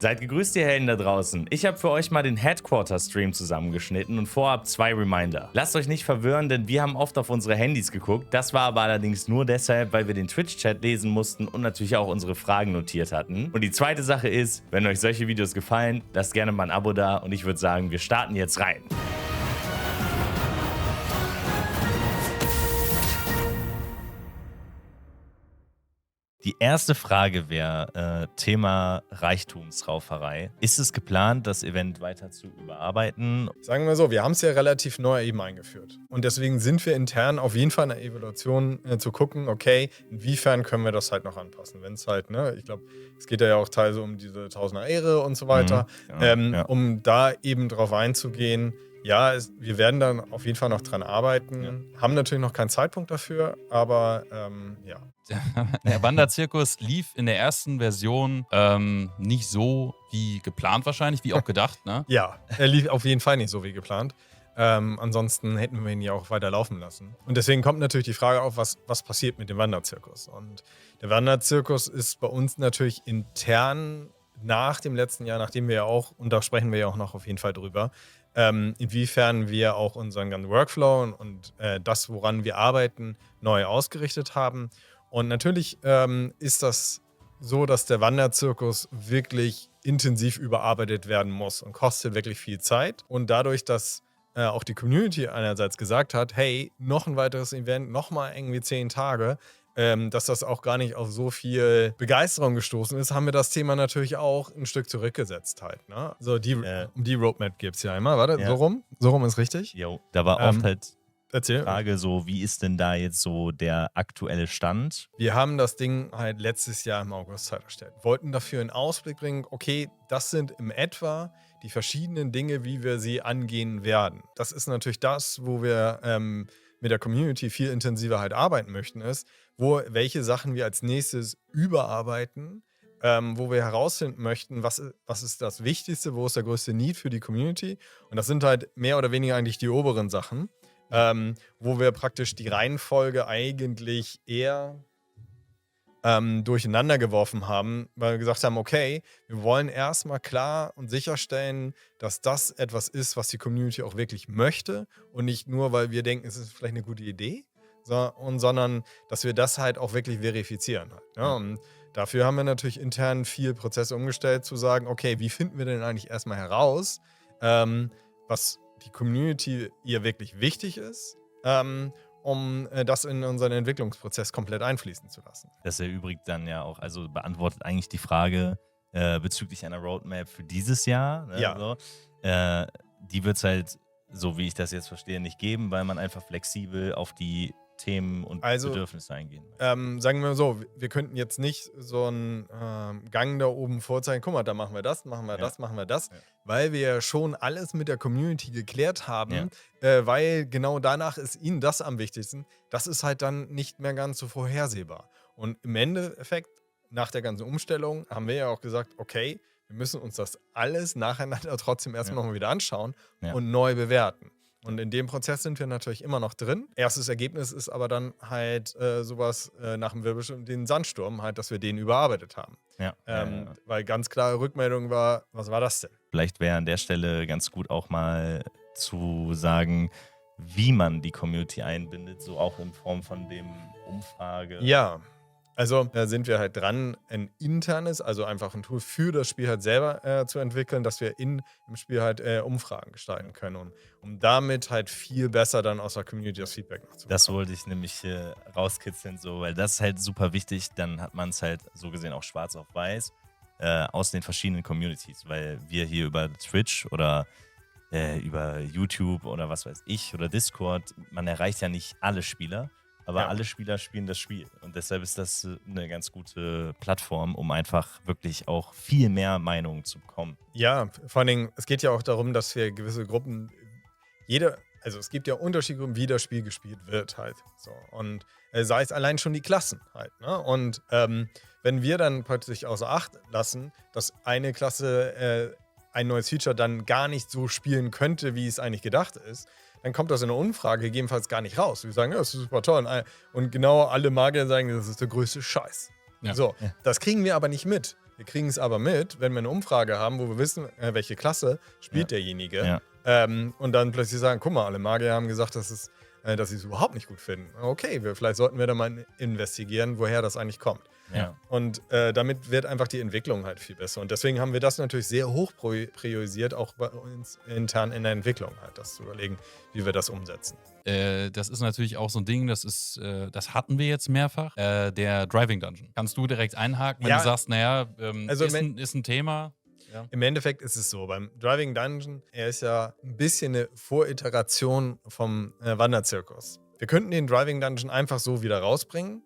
Seid gegrüßt, ihr Helden da draußen. Ich habe für euch mal den Headquarter-Stream zusammengeschnitten und vorab 2 Reminder. Lasst euch nicht verwirren, denn wir haben oft auf unsere Handys geguckt. Das war aber allerdings nur deshalb, weil wir den Twitch-Chat lesen mussten und natürlich auch unsere Fragen notiert hatten. Und die zweite Sache ist, wenn euch solche Videos gefallen, lasst gerne mal ein Abo da und ich würde sagen, wir starten jetzt rein. Die erste Frage wäre Thema Reichtumsrauferei. Ist es geplant, das Event weiter zu überarbeiten? Sagen wir so, wir haben es ja relativ neu eben eingeführt. Und deswegen sind wir intern auf jeden Fall in der Evaluation zu gucken, okay, inwiefern können wir das halt noch anpassen. Wenn es halt, ne, ich glaube, es geht ja auch teilweise um diese Tausender Ehre und so weiter, um da eben drauf einzugehen. Ja, wir werden dann auf jeden Fall noch dran arbeiten. Haben natürlich noch keinen Zeitpunkt dafür, aber ja. Der Wanderzirkus lief in der ersten Version nicht so wie geplant wahrscheinlich, wie auch gedacht, ne? Ja, er lief auf jeden Fall nicht so wie geplant. Ansonsten hätten wir ihn ja auch weiter laufen lassen. Und deswegen kommt natürlich die Frage auf, was passiert mit dem Wanderzirkus. Und der Wanderzirkus ist bei uns natürlich intern nach dem letzten Jahr, nachdem wir ja auch, und da sprechen wir ja auch noch auf jeden Fall drüber, inwiefern wir auch unseren ganzen Workflow und das, woran wir arbeiten, neu ausgerichtet haben. Und natürlich ist das so, dass der Wanderzirkus wirklich intensiv überarbeitet werden muss und kostet wirklich viel Zeit. Und dadurch, dass auch die Community einerseits gesagt hat, hey, noch ein weiteres Event, noch mal irgendwie 10 Tage, dass das auch gar nicht auf so viel Begeisterung gestoßen ist, haben wir das Thema natürlich auch ein Stück zurückgesetzt halt. Ne? So um die Roadmap gibt es ja immer. Warte, so rum? So rum ist richtig? Jo, da war oft halt Erzähl. die Frage so, wie ist denn da jetzt so der aktuelle Stand? Wir haben das Ding halt letztes Jahr im August halt erstellt. Wollten dafür einen Ausblick bringen, okay, das sind im etwa die verschiedenen Dinge, wie wir sie angehen werden. Das ist natürlich das, wo wir mit der Community viel intensiver halt arbeiten möchten, ist, welche Sachen wir als nächstes überarbeiten, wo wir herausfinden möchten, was ist das Wichtigste, wo ist der größte Need für die Community. Und das sind halt mehr oder weniger eigentlich die oberen Sachen, wo wir praktisch die Reihenfolge eigentlich eher durcheinander geworfen haben, weil wir gesagt haben, okay, wir wollen erstmal klar und sicherstellen, dass das etwas ist, was die Community auch wirklich möchte und nicht nur, weil wir denken, es ist vielleicht eine gute Idee, sondern dass wir das halt auch wirklich verifizieren. Halt, ja? Und dafür haben wir natürlich intern viel Prozesse umgestellt, zu sagen, okay, wie finden wir denn eigentlich erstmal heraus, was die Community ihr wirklich wichtig ist, um das in unseren Entwicklungsprozess komplett einfließen zu lassen. Das erübrigt dann ja auch, also beantwortet eigentlich die Frage bezüglich einer Roadmap für dieses Jahr. Ne, ja. So. Die wird es halt, so wie ich das jetzt verstehe, nicht geben, weil man einfach flexibel auf die Themen und Bedürfnisse eingehen. Sagen wir so, wir könnten jetzt nicht so einen Gang da oben vorzeigen, guck mal, da machen wir das, machen wir das, weil wir ja schon alles mit der Community geklärt haben, weil genau danach ist ihnen das am wichtigsten. Das ist halt dann nicht mehr ganz so vorhersehbar. Und im Endeffekt, nach der ganzen Umstellung, haben wir ja auch gesagt, okay, wir müssen uns das alles nacheinander trotzdem erstmal nochmal wieder anschauen und neu bewerten. Und in dem Prozess sind wir natürlich immer noch drin. Erstes Ergebnis ist aber dann halt sowas nach dem Wirbelsturm, den Sandsturm, halt, dass wir den überarbeitet haben. Weil ganz klare Rückmeldung war, was war das denn? Vielleicht wäre an der Stelle ganz gut auch mal zu sagen, wie man die Community einbindet, so auch in Form von dem Umfrage. Ja. Also da sind wir halt dran, ein internes, also einfach ein Tool für das Spiel halt selber zu entwickeln, dass wir im Spiel halt Umfragen gestalten können, um damit halt viel besser dann aus der Community das Feedback noch zu bekommen. Das wollte ich nämlich rauskitzeln, so, weil das ist halt super wichtig, dann hat man es halt so gesehen auch schwarz auf weiß aus den verschiedenen Communities, weil wir hier über Twitch oder über YouTube oder was weiß ich oder Discord, man erreicht ja nicht alle Spieler. Aber alle Spieler spielen das Spiel. Und deshalb ist das eine ganz gute Plattform, um einfach wirklich auch viel mehr Meinungen zu bekommen. Ja, vor allen Dingen, es geht ja auch darum, dass wir gewisse Gruppen, also es gibt ja Unterschiede, wie das Spiel gespielt wird halt. So. Und sei es allein schon die Klassen halt. Ne? Und wenn wir dann plötzlich außer Acht lassen, dass eine Klasse ein neues Feature dann gar nicht so spielen könnte, wie es eigentlich gedacht ist, dann kommt das in der Umfrage gegebenenfalls gar nicht raus. Wir sagen, ja, das ist super toll. Und genau alle Magier sagen, das ist der größte Scheiß. Ja. So, das kriegen wir aber nicht mit. Wir kriegen es aber mit, wenn wir eine Umfrage haben, wo wir wissen, welche Klasse spielt derjenige. Ja. Und dann plötzlich sagen, guck mal, alle Magier haben gesagt, dass sie es überhaupt nicht gut finden. Okay, vielleicht sollten wir da mal investigieren, woher das eigentlich kommt. Ja. Und damit wird einfach die Entwicklung halt viel besser. Und deswegen haben wir das natürlich sehr hoch priorisiert, auch bei uns intern in der Entwicklung halt, das zu überlegen, wie wir das umsetzen. Das ist natürlich auch so ein Ding, das hatten wir jetzt mehrfach. Der Driving Dungeon. Kannst du direkt einhaken, wenn Ja. du sagst, naja, Also ist ein Thema. Ja. Im Endeffekt ist es so, beim Driving Dungeon, er ist ja ein bisschen eine Voriteration vom Wanderzirkus. Wir könnten den Driving Dungeon einfach so wieder rausbringen,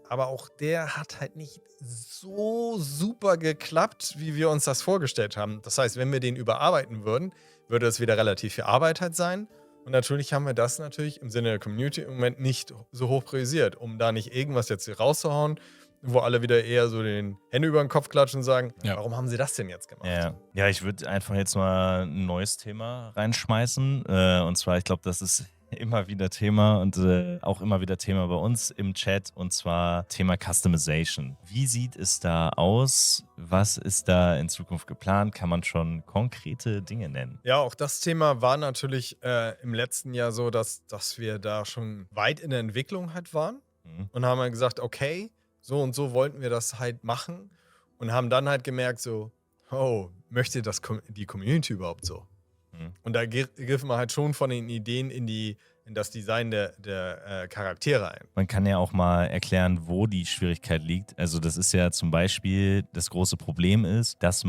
aber auch der hat halt nicht so super geklappt, wie wir uns das vorgestellt haben. Das heißt, wenn wir den überarbeiten würden, würde es wieder relativ viel Arbeit halt sein. Und natürlich haben wir das natürlich im Sinne der Community im Moment nicht so hoch priorisiert, um da nicht irgendwas jetzt hier rauszuhauen, wo alle wieder eher so den Hände über den Kopf klatschen und sagen, Ja. warum haben sie das denn jetzt gemacht? Ja, ich würde einfach jetzt mal ein neues Thema reinschmeißen. Und zwar, ich glaube, das ist immer wieder Thema und auch immer wieder Thema bei uns im Chat, und zwar Thema Customization. Wie sieht es da aus? Was ist da in Zukunft geplant? Kann man schon konkrete Dinge nennen? Ja, auch das Thema war natürlich im letzten Jahr so, dass wir da schon weit in der Entwicklung halt waren Mhm. und haben halt gesagt, okay, so und so wollten wir das halt machen und haben dann halt gemerkt so, oh, möchte das die Community überhaupt so? Mhm. Und da griffen wir halt schon von den Ideen in das Design der Charaktere ein. Man kann ja auch mal erklären, wo die Schwierigkeit liegt. Also das ist ja zum Beispiel, das große Problem ist, dass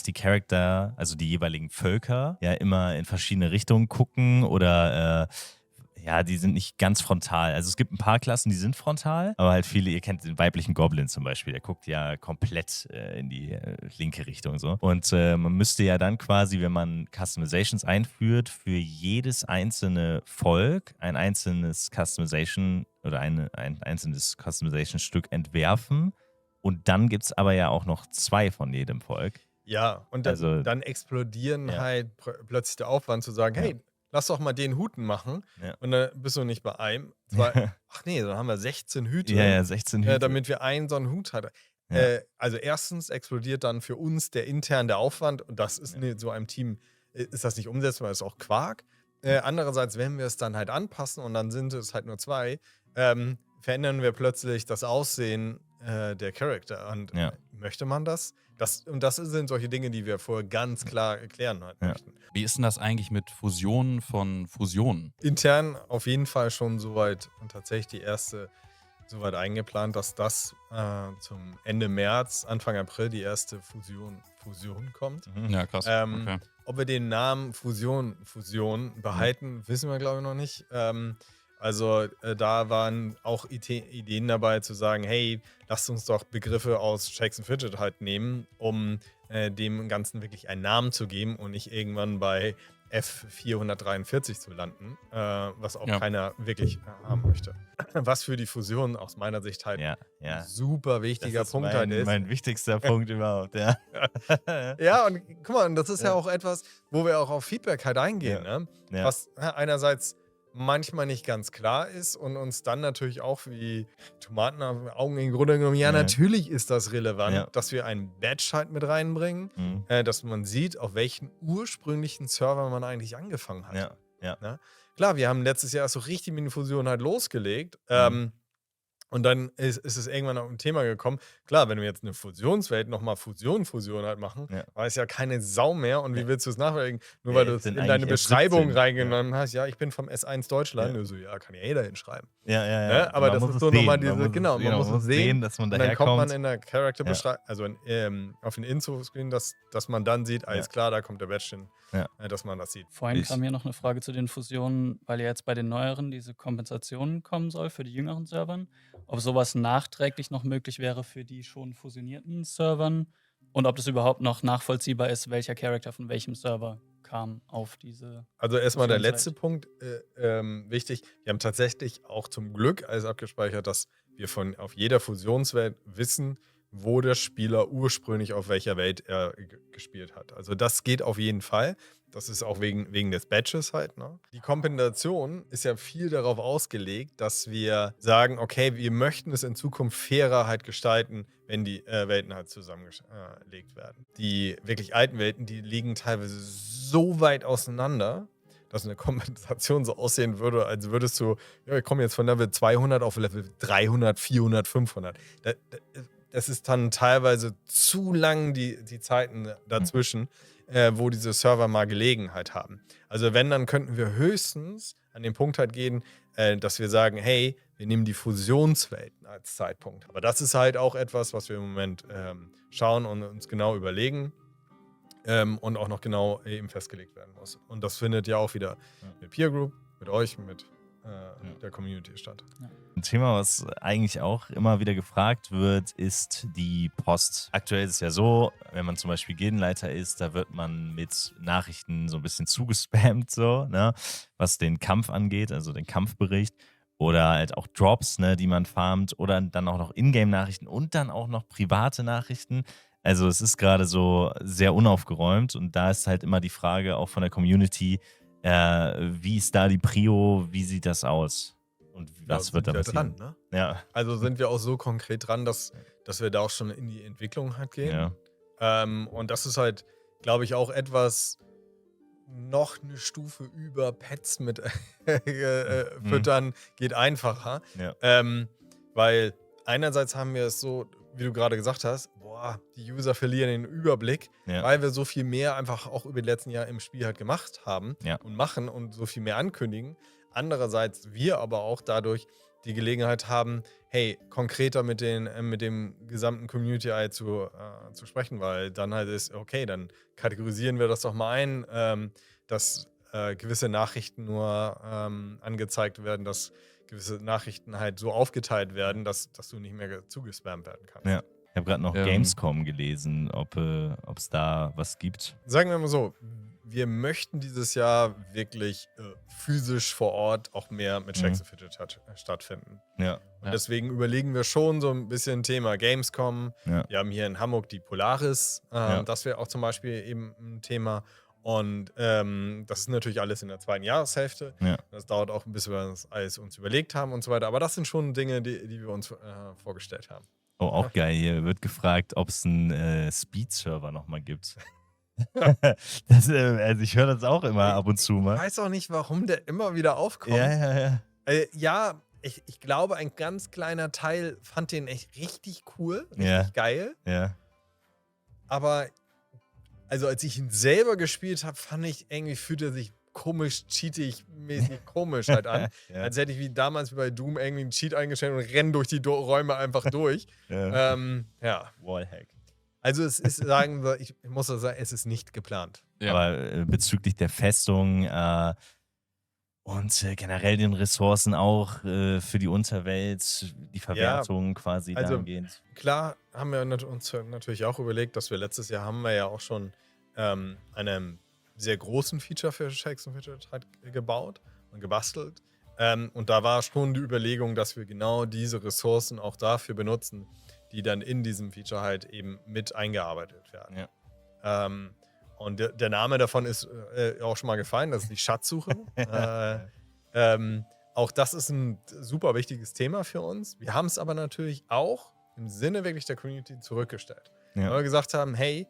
die Charakter, also die jeweiligen Völker, ja immer in verschiedene Richtungen gucken oder ja, die sind nicht ganz frontal. Also es gibt ein paar Klassen, die sind frontal, aber halt viele, ihr kennt den weiblichen Goblin zum Beispiel, der guckt ja komplett in die linke Richtung so. Und man müsste ja dann quasi, wenn man Customizations einführt, für jedes einzelne Volk ein einzelnes Customization oder ein einzelnes Customization-Stück entwerfen. Und dann gibt es aber ja auch noch 2 von jedem Volk. Ja, und dann explodieren Ja. halt plötzlich der Aufwand zu sagen, Ja. hey, lass doch mal den Huten machen. Ja. Und dann bist du nicht bei einem. Ach nee, dann haben wir 16 Hüte. Ja, 16 Hüte. Damit wir einen so einen Hut hatten. Ja. Also erstens explodiert dann für uns der Aufwand und das ist in so einem Team, ist das nicht umsetzbar, das ist auch Quark. Andererseits, wenn wir es dann halt anpassen und dann sind es halt nur 2, verändern wir plötzlich das Aussehen der Charakter. Und Ja. möchte man das? Das sind solche Dinge, die wir vorher ganz klar erklären halt Ja. möchten. Wie ist denn das eigentlich mit Fusionen von Fusionen? Intern auf jeden Fall schon soweit und tatsächlich die erste soweit eingeplant, dass das zum Ende März, Anfang April die erste Fusion kommt. Mhm. Ja, krass. Okay. Ob wir den Namen Fusion behalten, wissen wir glaube ich noch nicht. Da waren auch Ideen dabei zu sagen, hey, lasst uns doch Begriffe aus Shakes and Fidget halt nehmen, um dem Ganzen wirklich einen Namen zu geben und nicht irgendwann bei F443 zu landen, was auch keiner wirklich haben möchte. Was für die Fusion aus meiner Sicht halt Ja. ein super wichtiger Das ist Punkt halt ist. mein wichtigster Punkt überhaupt, ja. Ja, und guck mal, und das ist ja Ja. auch etwas, wo wir auch auf Feedback halt eingehen, ne? Ja. Was einerseits manchmal nicht ganz klar ist und uns dann natürlich auch wie Tomaten auf den Augen im Grunde genommen, ja, Ja. natürlich ist das relevant, Ja. dass wir ein Badge halt mit reinbringen, Mhm. dass man sieht, auf welchen ursprünglichen Server man eigentlich angefangen hat. Ja. Klar, wir haben letztes Jahr so richtig mit den Fusionen halt losgelegt. Und dann ist es irgendwann auf ein Thema gekommen. Klar, wenn wir jetzt eine Fusionswelt nochmal Fusion halt machen, Ja. weiß ja keine Sau mehr. Und wie Ja. willst du es nachverfolgen? Nur Ja, weil du es es sind in deine eigentlich erst Beschreibung 17. reingenommen hast. Ja, ich bin vom S1 Deutschland. Ja. Ja. So, ja, kann ja jeder hinschreiben. Ja. Ne? Aber Man das muss ist es so nochmal sehen. diese, genau, man muss es sehen. dass man Und dann kommt man daherkommt. in der Character-Beschreibung, also auf den Info-Screen, dass man dann sieht, alles klar, da kommt der Badge hin, Ja. dass man das sieht. Vorhin Ich- kam hier noch eine Frage zu den Fusionen, weil ja jetzt bei den neueren diese Kompensation kommen soll für die jüngeren Servern. Ob sowas nachträglich noch möglich wäre für die schon fusionierten Servern und ob das überhaupt noch nachvollziehbar ist, welcher Charakter von welchem Server kam auf diese. Also erstmal der Fusionswelt. letzte Punkt, wichtig. Wir haben tatsächlich auch zum Glück alles abgespeichert, dass wir auf jeder Fusionswelt wissen, wo der Spieler ursprünglich auf welcher Welt er gespielt hat. Also das geht auf jeden Fall. Das ist auch wegen des Badges halt. Ne? Die Kompensation ist ja viel darauf ausgelegt, dass wir sagen, okay, wir möchten es in Zukunft fairer halt gestalten, wenn die Welten halt zusammengelegt werden. Die wirklich alten Welten, die liegen teilweise so weit auseinander, dass eine Kompensation so aussehen würde, als würdest du, ja, wir kommen jetzt von Level 200 auf Level 300, 400, 500. Das ist dann teilweise zu lang, die Zeiten dazwischen, wo diese Server mal Gelegenheit haben. Also wenn, dann könnten wir höchstens an den Punkt halt gehen, dass wir sagen, hey, wir nehmen die Fusionswelten als Zeitpunkt. Aber das ist halt auch etwas, was wir im Moment schauen und uns genau überlegen. Und auch noch genau eben festgelegt werden muss. Und das findet ja auch wieder mit Peer Group, mit euch, mit der Community statt. Ein Thema, was eigentlich auch immer wieder gefragt wird, ist die Post. Aktuell ist es ja so, wenn man zum Beispiel Gildenleiter ist, da wird man mit Nachrichten so ein bisschen zugespammt, so, ne, was den Kampf angeht, also den Kampfbericht. Oder halt auch Drops, ne, die man farmt. Oder dann auch noch Ingame-Nachrichten und dann auch noch private Nachrichten. Also es ist gerade so sehr unaufgeräumt und da ist halt immer die Frage auch von der Community, wie ist da die Prio, wie sieht das aus und was wird da passieren? Dran, ne? Ja. Also sind wir auch so konkret dran, dass wir da auch schon in die Entwicklung halt gehen. Ja. Und das ist halt, glaube ich, auch etwas noch eine Stufe über Pets mit füttern, geht einfacher. Ja. Weil einerseits haben wir es so, wie du gerade gesagt hast, die User verlieren den Überblick, Ja. weil wir so viel mehr einfach auch über die letzten Jahre im Spiel halt gemacht haben Ja. und machen und so viel mehr ankündigen. Andererseits wir aber auch dadurch die Gelegenheit haben, hey, konkreter mit dem gesamten Community halt zu sprechen, weil dann halt ist, okay, dann kategorisieren wir das doch mal ein, dass gewisse Nachrichten nur angezeigt werden, dass gewisse Nachrichten halt so aufgeteilt werden, dass du nicht mehr zugespammt werden kannst. Ja. Ich habe gerade noch Gamescom gelesen, ob es da was gibt. Sagen wir mal so, wir möchten dieses Jahr wirklich physisch vor Ort auch mehr mit Shakes of Fidget stattfinden. Ja. Und deswegen überlegen wir schon so ein bisschen Thema Gamescom. Ja. Wir haben hier in Hamburg die Polaris. Das wäre auch zum Beispiel eben ein Thema. Und das ist natürlich alles in der zweiten Jahreshälfte. Ja. Das dauert auch ein bisschen, weil wir das alles uns überlegt haben und so weiter. Aber das sind schon Dinge, die wir uns vorgestellt haben. Oh, auch geil. Hier wird gefragt, ob es einen Speed-Server nochmal gibt. Also ich höre das auch immer ab und zu Ich mal. weiß auch nicht, warum der immer wieder aufkommt. Ja. Ja, ich glaube, ein ganz kleiner Teil fand den echt richtig cool, richtig Ja. geil. Ja. Aber also als ich ihn selber gespielt habe, fand ich irgendwie, fühlte er sich komisch, cheatig-mäßig komisch halt an. Ja. Als hätte ich wie damals bei Doom irgendwie einen Cheat eingestellt und renne durch die Räume einfach durch. Ja. Ja. Wallhack. Also es ist, ich muss sagen, es ist nicht geplant. Ja. Aber bezüglich der Festung und generell den Ressourcen auch für die Unterwelt, die Verwertung quasi also dahingehend. Klar haben wir uns natürlich auch überlegt, dass wir letztes Jahr haben wir ja auch schon einen sehr großen Feature für Shakes and Fidget halt gebaut und gebastelt. Und da war schon die Überlegung, dass wir genau diese Ressourcen auch dafür benutzen, die dann in diesem Feature halt eben mit eingearbeitet werden. Ja. Und der Name davon ist auch schon mal gefallen, das ist die Schatzsuche. Auch das ist ein super wichtiges Thema für uns. Wir haben es aber natürlich auch im Sinne wirklich der Community zurückgestellt. Ja. Weil wir gesagt haben, hey,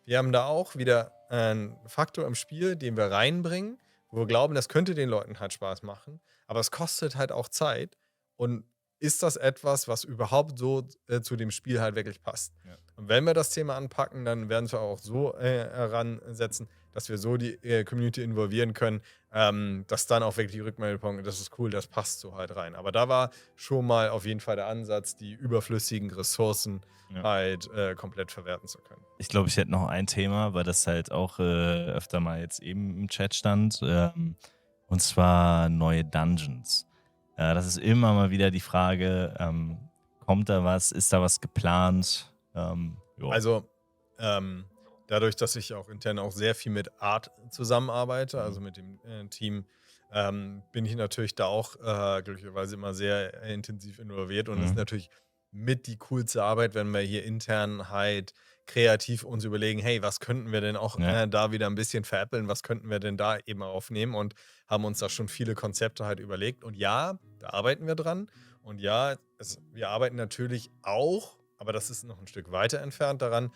wir haben da auch wieder einen Faktor im Spiel, den wir reinbringen, wo wir glauben, das könnte den Leuten halt Spaß machen, aber es kostet halt auch Zeit. Und ist das etwas, was überhaupt so zu dem Spiel halt wirklich passt? Ja. Und wenn wir das Thema anpacken, dann werden wir auch so heransetzen, dass wir so die Community involvieren können, dass dann auch wirklich die Rückmeldung kommt, das ist cool, das passt so halt rein. Aber da war schon mal auf jeden Fall der Ansatz, die überflüssigen Ressourcen halt komplett verwerten zu können. Ich glaube, ich hätte noch ein Thema, weil das halt auch öfter mal jetzt eben im Chat stand. Und zwar neue Dungeons. Das ist immer mal wieder die Frage, kommt da was, ist da was geplant? Also dadurch, dass ich auch intern auch sehr viel mit Art zusammenarbeite, also mit dem Team, bin ich natürlich da auch glücklicherweise immer sehr intensiv involviert und es ist natürlich mit die coolste Arbeit, wenn wir hier intern halt kreativ uns überlegen, hey, was könnten wir denn auch Ja. da wieder ein bisschen veräppeln, was könnten wir denn da eben aufnehmen und haben uns da schon viele Konzepte halt überlegt. Und ja, da arbeiten wir dran. Und ja, wir arbeiten natürlich auch, aber das ist noch ein Stück weiter entfernt daran,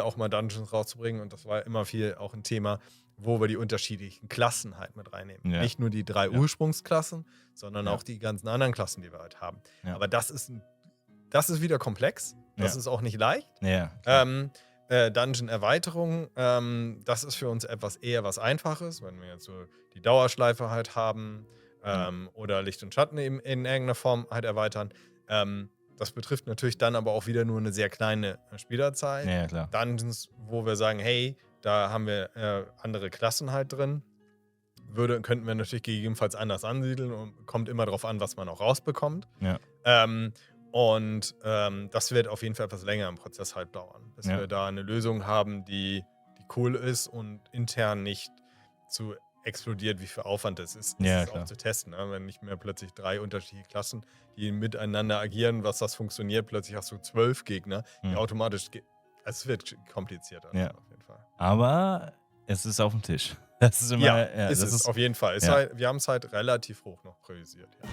auch mal Dungeons rauszubringen. Und das war immer viel auch ein Thema, wo wir die unterschiedlichen Klassen halt mit reinnehmen. Ja. Nicht nur die 3 Ja. Ursprungsklassen, sondern Ja. auch die ganzen anderen Klassen, die wir halt haben. Ja. Aber das ist wieder komplex. Das Ja. ist auch nicht leicht. Ja. Dungeon-Erweiterung, das ist für uns eher was Einfaches, wenn wir jetzt so die Dauerschleife halt haben oder Licht und Schatten eben in irgendeiner Form halt erweitern. Das betrifft natürlich dann aber auch wieder nur eine sehr kleine Spielerzahl. Ja, klar. Dungeons, wo wir sagen, hey, da haben wir andere Klassen halt drin, könnten wir natürlich gegebenenfalls anders ansiedeln und kommt immer darauf an, was man auch rausbekommt. Ja. Das wird auf jeden Fall etwas länger im Prozess halt dauern, bis Ja. wir da eine Lösung haben, die cool ist und intern nicht zu explodiert, wie viel Aufwand das ist, Ja, auch klar. zu testen. Ne? Wenn nicht mehr plötzlich 3 unterschiedliche Klassen, die miteinander agieren, was das funktioniert, plötzlich hast du 12 Gegner, die Mhm. automatisch. Es wird komplizierter. Ja. Auf jeden Fall. Aber es ist auf dem Tisch. Das ist immer. Ja, Ja, ist das es ist auf jeden Fall. ja. Wir haben es halt relativ hoch noch priorisiert. Ja.